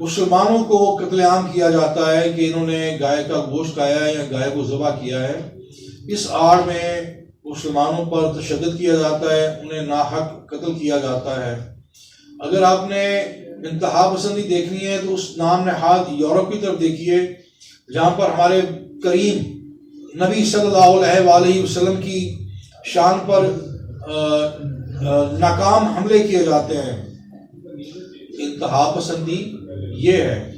مسلمانوں کو قتل عام کیا جاتا ہے کہ انہوں نے گائے کا گوشت کھایا ہے یا گائے کو ذبح کیا ہے، اس آڑ میں مسلمانوں پر تشدد کیا جاتا ہے، انہیں ناحق قتل کیا جاتا ہے۔ اگر آپ نے انتہا پسندی دیکھنی ہے تو اس نام نہاد یورپ کی طرف دیکھیے، جہاں پر ہمارے کریم نبی صلی اللہ علیہ وآلہ وسلم کی شان پر ناکام حملے کیے جاتے ہیں۔ انتہا پسندی یہ ہے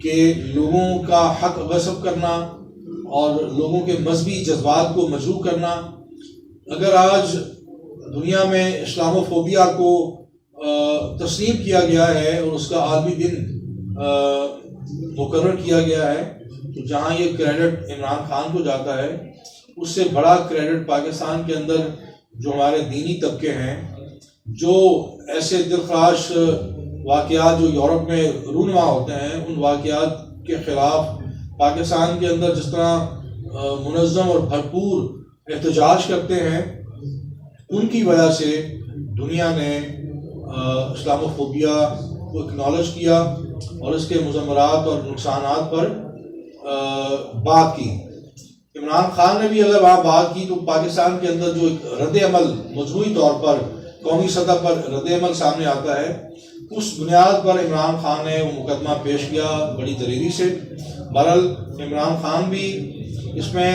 کہ لوگوں کا حق غصب کرنا اور لوگوں کے مذہبی جذبات کو مجروح کرنا۔ اگر آج دنیا میں اسلام فوبیا کو تسلیم کیا گیا ہے اور اس کا عالمی دن مقرر کیا گیا ہے، تو جہاں یہ کریڈٹ عمران خان کو جاتا ہے، اس سے بڑا کریڈٹ پاکستان کے اندر جو ہمارے دینی طبقے ہیں، جو ایسے دلخراش واقعات جو یورپ میں رونما ہوتے ہیں، ان واقعات کے خلاف پاکستان کے اندر جس طرح منظم اور بھرپور احتجاج کرتے ہیں، ان کی وجہ سے دنیا نے اسلام فوبیا کو اکنالج کیا اور اس کے مضمرات اور نقصانات پر بات کی۔ عمران خان نے بھی اگر وہاں بات کی تو پاکستان کے اندر جو ایک رد عمل مجموعی طور پر قومی سطح پر رد عمل سامنے آتا ہے، اس بنیاد پر عمران خان نے وہ مقدمہ پیش کیا بڑی دلیری سے۔ بہرحال عمران خان بھی اس میں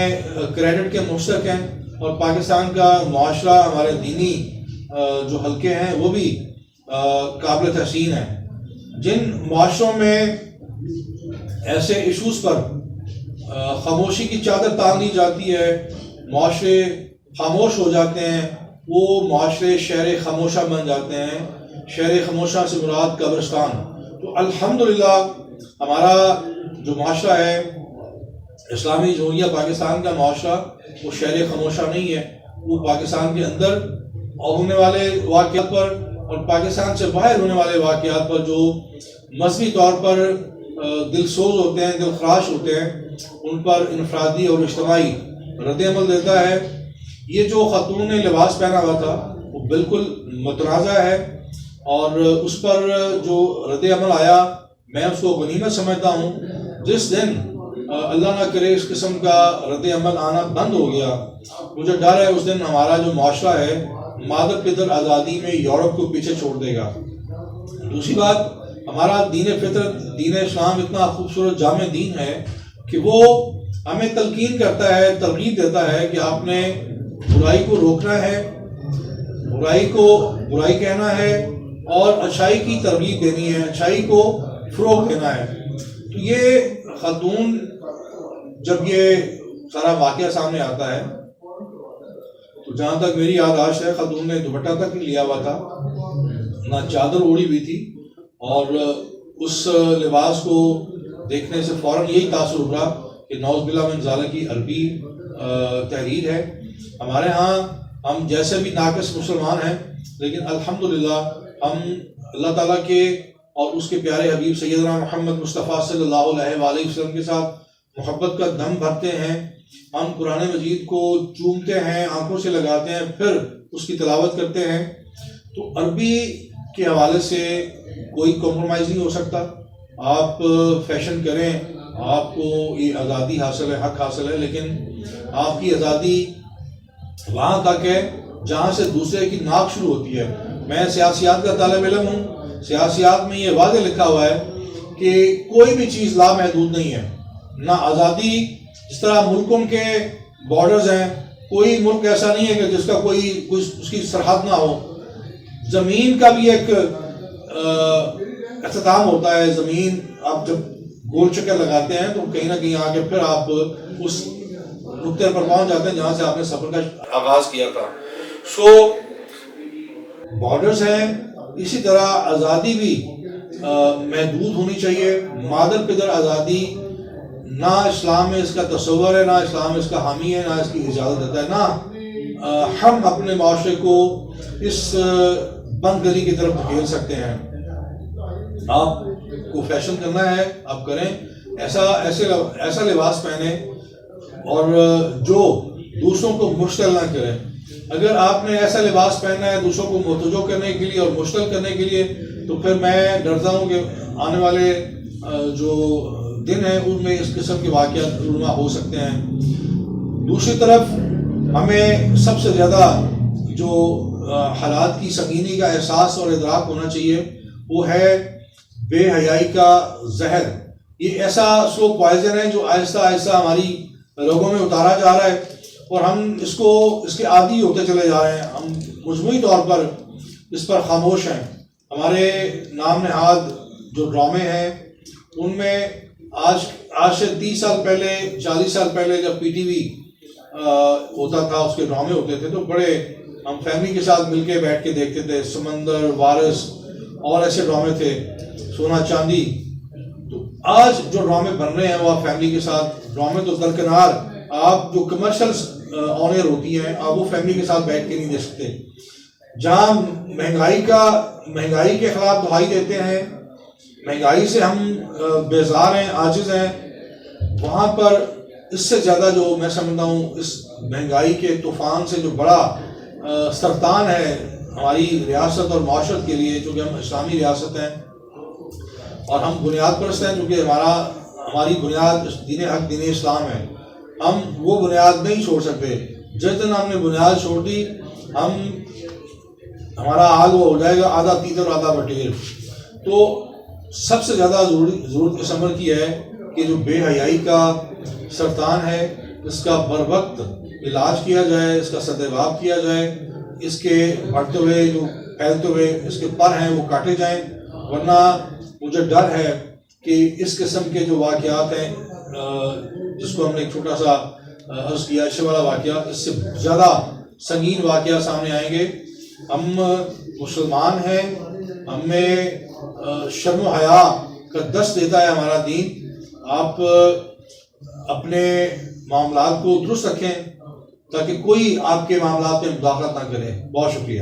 کریڈٹ کے مستحق ہیں، اور پاکستان کا معاشرہ، ہمارے دینی جو حلقے ہیں، وہ بھی قابل تحسین ہیں۔ جن معاشروں میں ایسے ایشوز پر خاموشی کی چادر تان دی جاتی ہے، معاشرے خاموش ہو جاتے ہیں، وہ معاشرے شہر خاموشہ بن جاتے ہیں۔ شہر خاموشہ سے مراد قبرستان۔ تو الحمدللہ ہمارا جو معاشرہ ہے، اسلامی جمہوریہ پاکستان کا معاشرہ، وہ شہر خاموشہ نہیں ہے۔ وہ پاکستان کے اندر ہونے والے واقعات پر اور پاکستان سے باہر ہونے والے واقعات پر جو مذہبی طور پر دل سوز ہوتے ہیں، دل خراش ہوتے ہیں، ان پر انفرادی اور اجتماعی رد عمل دیتا ہے۔ یہ جو خاتون نے لباس پہنا ہوا تھا وہ بالکل متنازع ہے، اور اس پر جو رد عمل آیا میں اس کو غنیمت سمجھتا ہوں۔ جس دن اللہ نہ کرے اس قسم کا رد عمل آنا بند ہو گیا، مجھے ڈر ہے اس دن ہمارا جو معاشرہ ہے مادر پدر آزادی میں یورپ کو پیچھے چھوڑ دے گا۔ دوسری بات، ہمارا دین فطرت، دین اسلام اتنا خوبصورت جامع دین ہے کہ وہ ہمیں تلقین کرتا ہے، ترغیب دیتا ہے کہ آپ نے برائی کو روکنا ہے، برائی کو برائی کہنا ہے، اور اچھائی کی ترغیب دینی ہے، اچھائی کو فروغ دینا ہے۔ تو یہ خاتون جب یہ سارا واقعہ سامنے آتا ہے تو جہاں تک میری یادداشت ہے، خاتون نے دوپٹہ تک نہیں لیا ہوا تھا، نہ چادر اوڑھی ہوئی تھی، اور اس لباس کو دیکھنے سے فوراً یہی تاثر ابھرا کہ نعوذ باللہ من ذالک کی عربی تحریر ہے۔ ہمارے ہاں ہم جیسے بھی ناقص مسلمان ہیں، لیکن الحمدللہ ہم اللہ تعالیٰ کے اور اس کے پیارے حبیب سیدنا محمد مصطفیٰ صلی اللہ علیہ وآلہ وسلم کے ساتھ محبت کا دم بھرتے ہیں۔ ہم قرآن مجید کو چومتے ہیں، آنکھوں سے لگاتے ہیں، پھر اس کی تلاوت کرتے ہیں۔ تو عربی کے حوالے سے کوئی کمپرومائز نہیں ہو سکتا۔ آپ فیشن کریں، آپ کو یہ آزادی حاصل ہے، حق حاصل ہے، لیکن آپ کی آزادی وہاں تک ہے جہاں سے دوسرے کی ناک شروع ہوتی ہے۔ میں سیاسیات کا طالب علم ہوں، سیاسیات میں یہ واضح لکھا ہوا ہے کہ کوئی بھی چیز لامحدود نہیں ہے، نہ آزادی، جس طرح ملکوں کے بارڈرز ہیں، کوئی ملک ایسا نہیں ہے کہ جس کا کوئی اس کی سرحد نہ ہو۔ زمین کا بھی ایک اختتام ہوتا ہے۔ زمین آپ جب گول چکر لگاتے ہیں تو کہیں نہ کہیں آگے پھر آپ اس نقطے پر پہنچ جاتے ہیں جہاں سے آپ نے سفر کا آغاز کیا تھا۔ بارڈرز ہیں، اسی طرح آزادی بھی محدود ہونی چاہیے۔ مادر پدر آزادی نہ اسلام میں اس کا تصور ہے، نہ اسلام اس کا حامی ہے، نہ اس کی اجازت دیتا ہے، نہ ہم اپنے معاشرے کو اس بند گلی کی طرف دھکیل سکتے ہیں۔ آپ کو فیشن کرنا ہے آپ کریں، ایسا لباس پہنیں اور جو دوسروں کو مشتعل نہ کرے۔ اگر آپ نے ایسا لباس پہننا ہے دوسروں کو متوجہ کرنے کے لیے اور مشتعل کرنے کے لیے، تو پھر میں ڈرتا ہوں کہ آنے والے جو دن ہیں ان میں اس قسم کے واقعات رونما ہو سکتے ہیں. دوسری طرف ہمیں سب سے زیادہ جو حالات کی سنگینی کا احساس اور ادراک ہونا چاہیے وہ ہے بے حیائی کا زہر. یہ ایسا سلو پوائزن ہے جو آہستہ آہستہ ہماری رگوں میں اتارا جا رہا ہے اور ہم اس کے عادی ہوتے چلے جا رہے ہیں. ہم مجموعی طور پر اس پر خاموش ہیں. ہمارے نام نہاد جو ڈرامے ہیں ان میں آج سے 30 سال پہلے 40 سال پہلے جب پی ٹی وی ہوتا تھا اس کے ڈرامے ہوتے تھے تو بڑے ہم فیملی کے ساتھ مل کے بیٹھ کے دیکھتے تھے. سمندر، وارث اور ایسے ڈرامے تھے، سونا چاندی. تو آج جو ڈرامے بن رہے ہیں وہ آپ فیملی کے ساتھ ڈرامے تو درکنار، آپ جو کمرشلز آن ایئر ہوتی ہیں آپ وہ فیملی کے ساتھ بیٹھ کے نہیں دیکھ سکتے. جہاں مہنگائی کے خلاف دہائی دیتے ہیں، مہنگائی سے ہم بیزار ہیں، عاجز ہیں، وہاں پر اس سے زیادہ جو میں سمجھتا ہوں اس مہنگائی کے طوفان سے جو بڑا سرطان ہے ہماری ریاست اور معاشرت کے لیے، چونکہ ہم اسلامی ریاست ہیں اور ہم بنیاد پرست ہیں، چونکہ ہماری بنیاد دین حق دین اسلام ہے. ہم وہ بنیاد نہیں چھوڑ سکتے. جس دن ہم نے بنیاد چھوڑ دی ہمارا حال وہ ہو جائے گا آدھا تیتر آدھا بٹیر. تو سب سے زیادہ ضرورت اس عمل کی ہے کہ جو بے حیائی کا سرطان ہے اس کا بر وقت علاج کیا جائے، اس کا سدباب کیا جائے، اس کے بڑھتے ہوئے جو پھیلتے ہوئے اس کے پر ہیں وہ کاٹے جائیں. ورنہ مجھے ڈر ہے کہ اس قسم کے جو واقعات ہیں جس کو ہم نے ایک چھوٹا سا عرض کیا عائشہ والا واقعہ، اس سے زیادہ سنگین واقعہ سامنے آئیں گے. ہم مسلمان ہیں، ہمیں شرم و حیا کا درس دیتا ہے ہمارا دین. آپ اپنے معاملات کو درست رکھیں تاکہ کوئی آپ کے معاملات میں مداخلت نہ کرے. بہت شکریہ.